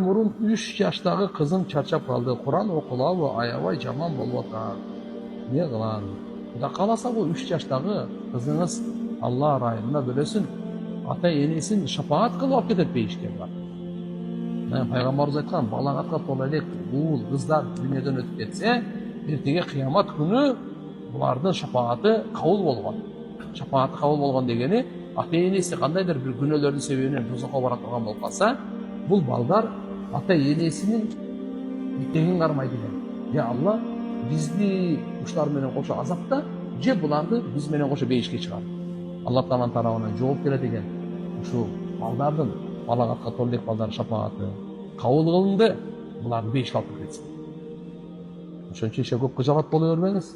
мурун 3 жаштагы кызым чарчап калды. Куран окулабы, аябай жаман болуп атат. Не кылам? Кудай кааласа бул 3 жаштагы кызыңыз Алла райында бөлөсүн, ата энесин шафаат кылып алып кетет бейишке бар. Пайгамбарыбыз айткан, балагатка толо элек уул кыздар дүйнөдөн өтүп кетсе, эртеге кыямат күнү булардын шафааты кабыл болгон. Шафааты кабыл болгон дегени, ата энеси кандайдыр бир күнөөлөрдүн себебинен тозокко бара турган болуп калса, бул балдар ата энесинин иттегин кармайт экен. Я Алла, бизди ушулар менен кошо азапта, же буларды биз менен кошо бейишке чыгар. Алла Тааланын тарабынан жооп келет экен. Ушул балдардын, балагатка толо элек балдардын шафааты кабыл кылынды, буларды бейишке алып кетсин. Ошон үчүн ишe көпкө жабат боло бермеңиз.